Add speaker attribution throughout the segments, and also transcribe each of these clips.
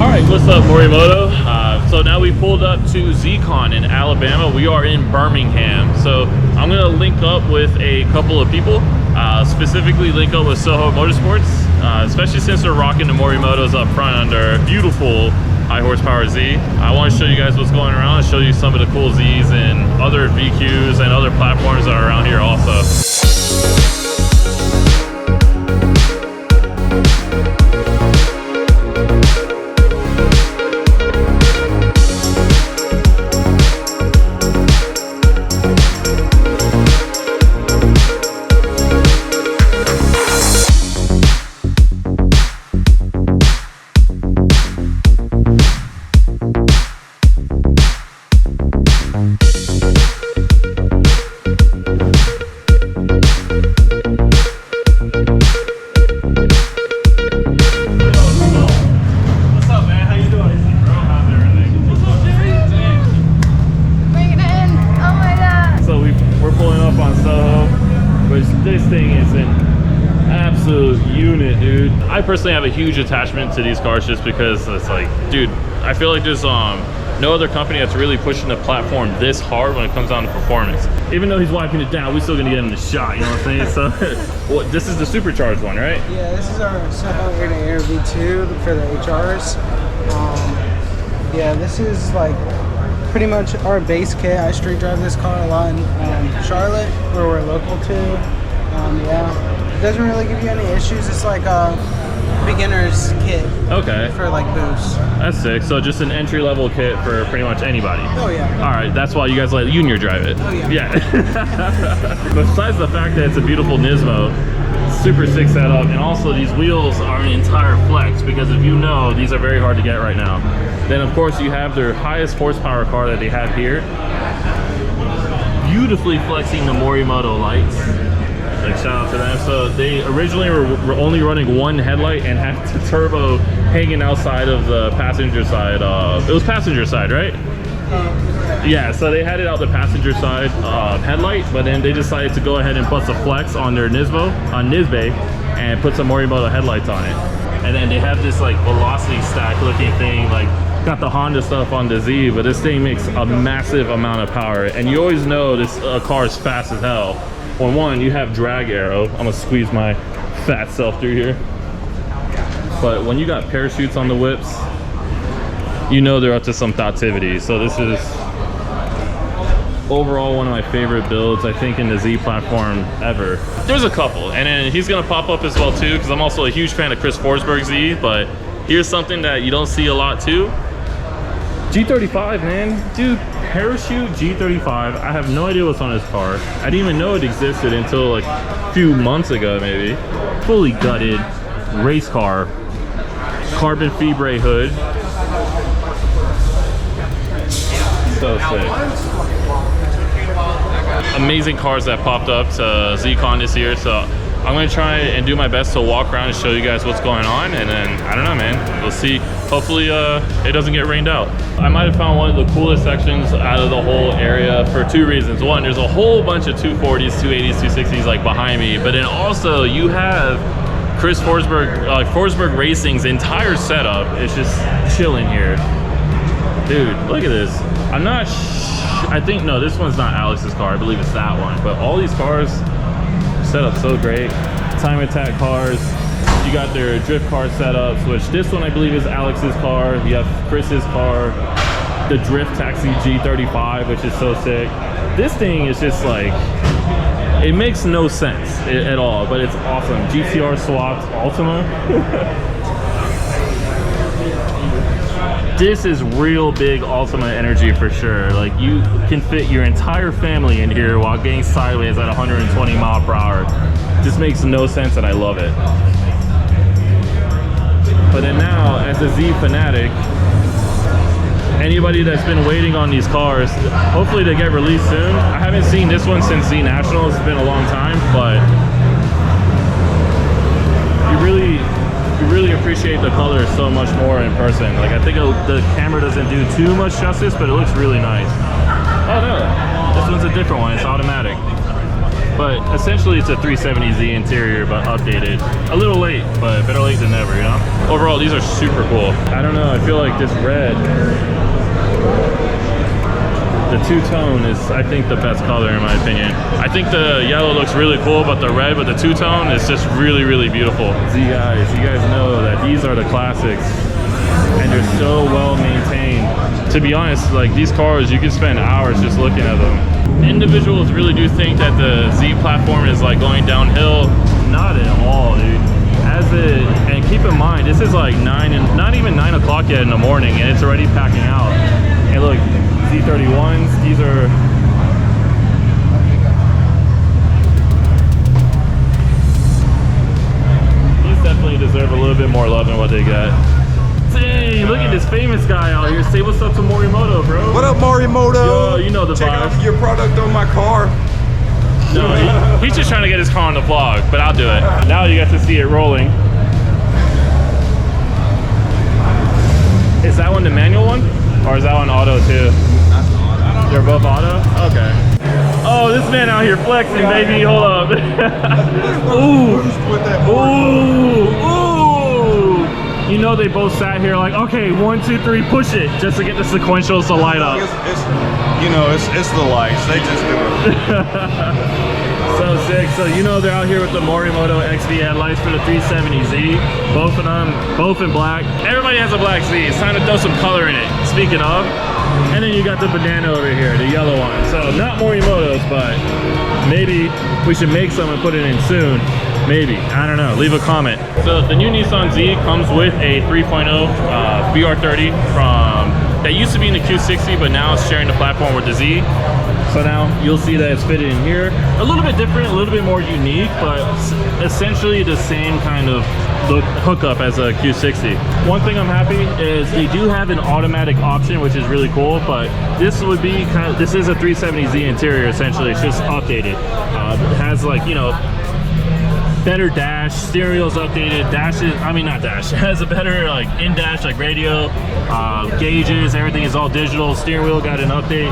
Speaker 1: Alright, what's up, Morimoto? So now we pulled up to ZCon in Alabama. We are in Birmingham. So I'm going to link up with a couple of people, specifically link up with Soho Motorsports, especially since they're rocking the Morimotos up front under beautiful high horsepower Z. I want to show you guys what's going around and show you some of the cool Zs and other VQs and other platforms that are around here also. I personally have a huge attachment to these cars just because it's like, dude, I feel like there's no other company that's really pushing the platform this hard when it comes down to performance. Even though he's wiping it down, we're still gonna get him the shot, you know what I'm saying? So, well, this is the supercharged one, right?
Speaker 2: Yeah, this is our Soho Air V2 for the HRs. Yeah, this is like pretty much our base kit. I street drive this car a lot in Charlotte, where we're local to. Yeah, it doesn't really give you any issues. It's like a beginner's kit. Okay. For like boost.
Speaker 1: That's sick. So just an entry-level kit for pretty much anybody.
Speaker 2: Oh yeah.
Speaker 1: All right, that's why you guys let Junior drive it.
Speaker 2: Oh yeah.
Speaker 1: Yeah. Besides the fact that it's a beautiful Nismo, super sick setup, and also these wheels are an entire flex because if you know, these are very hard to get right now. Then of course you have their highest horsepower car that they have here, beautifully flexing the Morimoto lights. Like, shout out to them. So they originally were only running one headlight and had the turbo hanging outside of the passenger side. It was passenger side, right? Yeah, so they had it out the passenger side headlight, but then they decided to go ahead and put some flex on their Nismo, on Nisbe, and put some Morimoto headlights on it. And then they have this like velocity stack looking thing, like got the Honda stuff on the Z, but this thing makes a massive amount of power. And you always know this car is fast as hell. On one, you have drag arrow. I'm gonna squeeze my fat self through here. But when you got parachutes on the whips, you know they're up to some activity. So this is overall one of my favorite builds, I think, in the Z platform ever. There's a couple, and then he's gonna pop up as well too, because I'm also a huge fan of Chris Forsberg Z, but here's something that you don't see a lot too. G35, man. Dude, parachute G35. I have no idea what's on this car. I didn't even know it existed until like a few months ago, maybe. Fully gutted race car. Carbon fibre hood. So sick. Amazing cars that popped up to ZCon this year. So I'm gonna try and do my best to walk around and show you guys what's going on, and then I don't know, man, we'll see. Hopefully it doesn't get rained out. I might have found one of the coolest sections out of the whole area for two reasons. One, there's a whole bunch of 240s, 280s, 260s like behind me, but then also you have Chris Forsberg Racing's entire setup is just chilling here. Dude, look at this. I'm not I think, no, this one's not Alex's car, I believe it's that one, but all these cars set up so great. Time attack cars, you got their drift car setups, which this one I believe is Alex's car. You have Chris's car, the drift taxi G35, which is so sick. This thing is just like, it makes no sense at all, but it's awesome. GTR swapped Altima. This is real big Altima energy for sure. Like, you can fit your entire family in here while getting sideways at 120 mile per hour. This makes no sense, and I love it. But then now, as a Z fanatic, anybody that's been waiting on these cars, hopefully they get released soon. I haven't seen this one since Z Nationals. It's been a long time, but you really appreciate the color so much more in person. Like, I think the camera doesn't do too much justice, but it looks really nice. Oh no, this one's a different one. It's automatic. But essentially it's a 370Z interior, but updated. A little late, but better late than never, you know? Overall, these are super cool. I don't know, I feel like this red, the two-tone is, I think, the best color in my opinion. I think the yellow looks really cool, but the red with the two-tone is just really, really beautiful. Z guys, you guys know that these are the classics, and they're so well maintained. To be honest, like these cars, you can spend hours just looking at them. Individuals really do think that the Z platform is like going downhill. Not at all, dude. And keep in mind, this is like not even 9 o'clock yet in the morning, and it's already packing out. And look, Z31s, these definitely deserve a little bit more love than what they get. Dang, look at this famous guy out here. Say what's up to Morimoto, bro.
Speaker 3: What up, Morimoto?
Speaker 1: Yo, you know the
Speaker 3: Check
Speaker 1: vibes.
Speaker 3: out your product on my car.
Speaker 1: No, he's just trying to get his car on the vlog, but I'll do it. Now you get to see it rolling. Is that one the manual one? Or is that one auto too?
Speaker 3: That's auto.
Speaker 1: They're both auto? Okay. Oh, this man out here flexing, baby. Hold up. Ooh. Ooh. Ooh. You know they both sat here like, okay, 1, 2, 3, push it, just to get the sequentials to light up.
Speaker 3: It's the lights. They just do it.
Speaker 1: So sick. So you know they're out here with the Morimoto XV headlights for the 370Z. Both of them, both in black. Everybody has a black Z. It's time to throw some color in it. Speaking of. And then you got the banana over here, the yellow one. So not Morimoto's, but maybe we should make some and put it in soon. Maybe, I don't know, leave a comment. So the new Nissan Z comes with a 3.0 VR30 that used to be in the Q60, but now it's sharing the platform with the Z. So now you'll see that it's fitted in here. A little bit different, a little bit more unique, but essentially the same kind of hookup as a Q60. One thing I'm happy is they do have an automatic option, which is really cool, but this would be this is a 370Z interior essentially. It's just updated. It has like, you know, better dash, stereo's updated, dashes, I mean not dash, it has a better like in-dash like radio, gauges, everything is all digital, steering wheel got an update.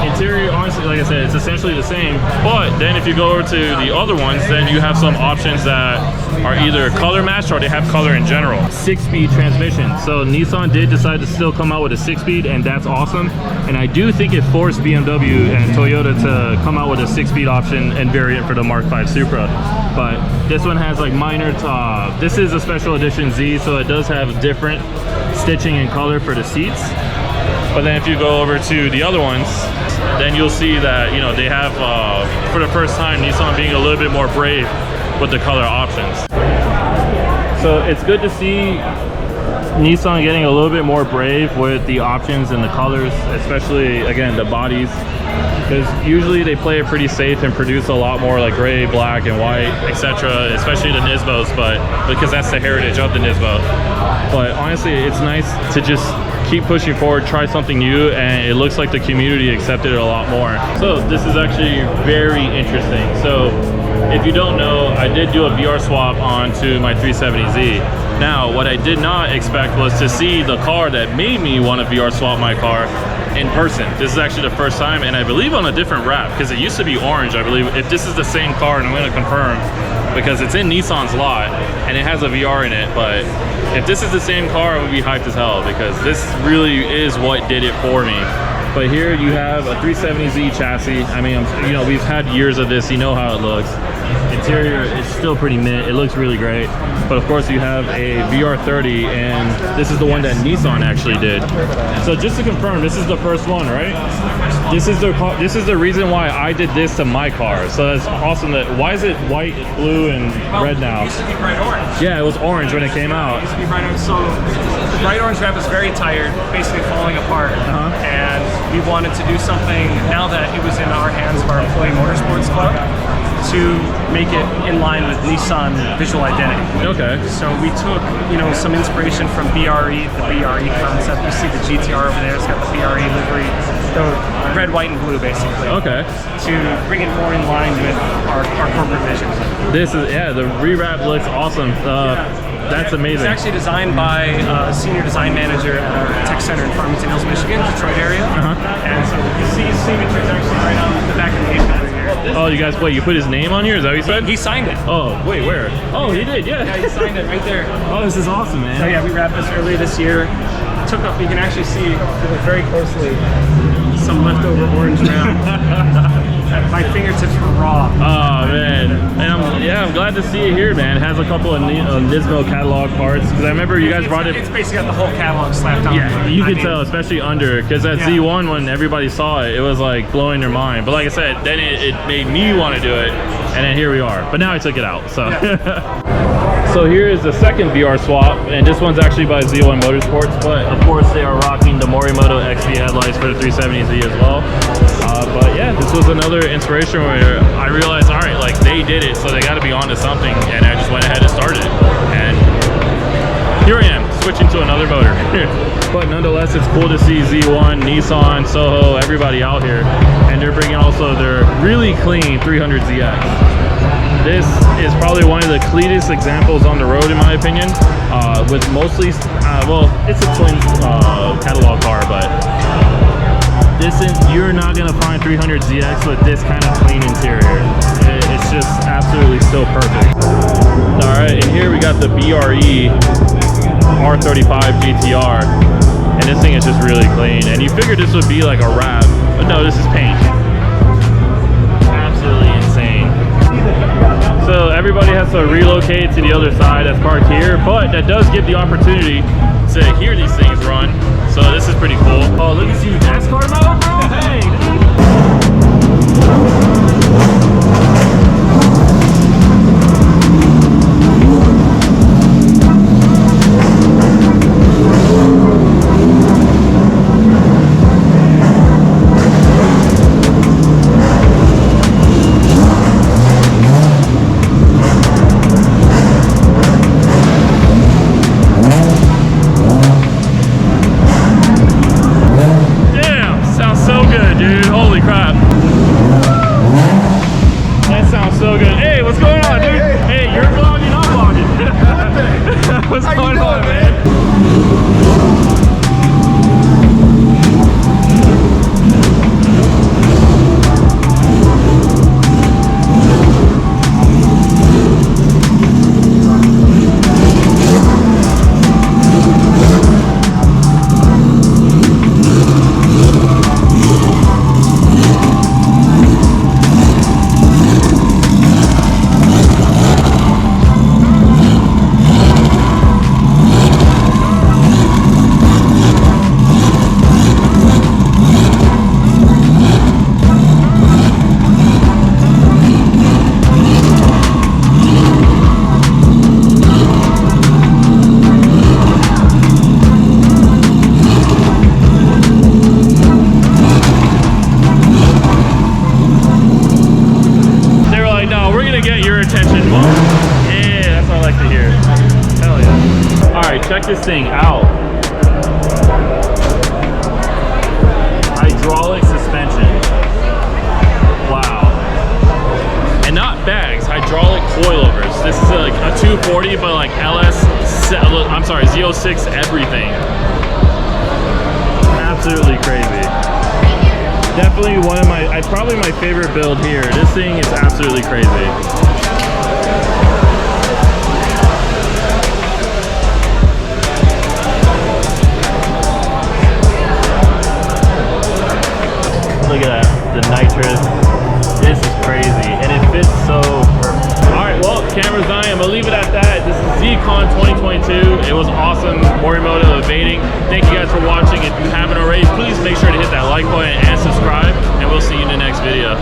Speaker 1: Interior, honestly, like I said, it's essentially the same, but then if you go over to the other ones, then you have some options that are either color matched or they have color in general. 6-speed transmission. So Nissan did decide to still come out with a 6-speed, and that's awesome. And I do think it forced BMW and Toyota to come out with a 6-speed option and variant for the Mark V Supra. But this one has like minor, this is a special edition Z, so it does have different stitching and color for the seats. But then if you go over to the other ones, then you'll see that, you know, they have, for the first time, Nissan being a little bit more brave with the color options. So it's good to see Nissan getting a little bit more brave with the options and the colors, especially, again, the bodies. Because usually they play it pretty safe and produce a lot more like gray, black, and white, etc., especially the Nismos, but because that's the heritage of the Nismo. But honestly, it's nice to just keep pushing forward, try something new, and it looks like the community accepted it a lot more. So this is actually very interesting. So if you don't know, I did do a VR swap onto my 370Z. Now, what I did not expect was to see the car that made me want to VR swap my car in person. This is actually the first time, and I believe on a different wrap, because it used to be orange, I believe. If this is the same car, and I'm going to confirm, because it's in Nissan's lot, and it has a VR in it, but if this is the same car, I would be hyped as hell, because this really is what did it for me. But here you have a 370Z chassis. I mean, you know, we've had years of this, you know how it looks. Interior is still pretty mint, it looks really great. But of course you have a VR30, and this is the one that Nissan actually did. So just to confirm, this is the first one, right? This is the reason why I did this to my car. So that's awesome. Why is it white, blue, and red now?
Speaker 4: It used to be bright orange.
Speaker 1: Yeah, it was orange when it came out.
Speaker 4: It used to be bright orange. So the bright orange wrap was very tired, basically falling apart. And we wanted to do something, now that it was in our hands of our employee motorsports club, to make it in line with Nissan visual identity.
Speaker 1: Okay.
Speaker 4: So we took, you know, some inspiration from BRE, the BRE concept. You see the GTR over there, it's got the BRE livery, the red, white, and blue, basically.
Speaker 1: Okay.
Speaker 4: To bring it more in line with our corporate vision.
Speaker 1: This is, yeah, the rewrap looks awesome. That's amazing.
Speaker 4: It's actually designed by a senior design manager at our tech center in Farmington Hills, Michigan, Detroit area. And so you see signature is actually right on the back of the A-pillar here. there.
Speaker 1: Oh, you guys, wait, you put his name on here? Is that what you said?
Speaker 4: He signed it.
Speaker 1: Oh, wait, where? Oh, he did, yeah.
Speaker 4: Yeah, he signed it right there.
Speaker 1: Oh, this is awesome, man.
Speaker 4: So yeah, we wrapped this earlier this year. Took up, you can actually see, if you look very closely, some leftover orange round. My fingertips were raw.
Speaker 1: Oh man, and I'm glad to see it here, man. It has a couple of Nismo catalog parts because I remember you guys brought it.
Speaker 4: It's basically got the whole catalog slapped on.
Speaker 1: Yeah, you could tell, especially under, because that Z1, when everybody saw it, it was like blowing their mind. But like I said, then it made me want to do it, and then here we are. But now I took it out, so. Yeah. So here is the second VR swap, and this one's actually by Z1 Motorsports, but of course they are rocking the Morimoto XV headlights for the 370Z as well. But yeah, this was another inspiration where I realized, all right, like they did it, so they got to be onto something, and I just went ahead and started. And here I am, switching to another motor. But nonetheless, it's cool to see Z1, Nissan, Soho, everybody out here, and they're bringing also their really clean 300ZX. This is probably one of the cleanest examples on the road, in my opinion, with mostly, well, it's a twin catalog car, but you're not going to find 300ZX with this kind of clean interior. It's just absolutely still perfect. All right, and here we got the BRE R35 GTR, and this thing is just really clean. And you figured this would be like a wrap, but no, this is paint. Absolutely insane. So everybody has to relocate to the other side that's parked here, but that does give the opportunity to hear these things run. So this is pretty cool. Oh, look at you, NASCAR mode, bro. Hey. Check this thing out. Hydraulic suspension. Wow. And not bags, hydraulic coilovers. This is like a 240, but like I'm sorry, Z06 everything. Absolutely crazy. Definitely one of probably my favorite build here. This thing is absolutely crazy. Look at that, the nitrous. This is crazy, and it fits so perfect. All right, well, camera's dying. I'm gonna leave it at that. This is ZCon 2022. It was awesome. Morimoto evading. Thank you guys for watching. If you haven't already, please make sure to hit that like button and subscribe, and we'll see you in the next video.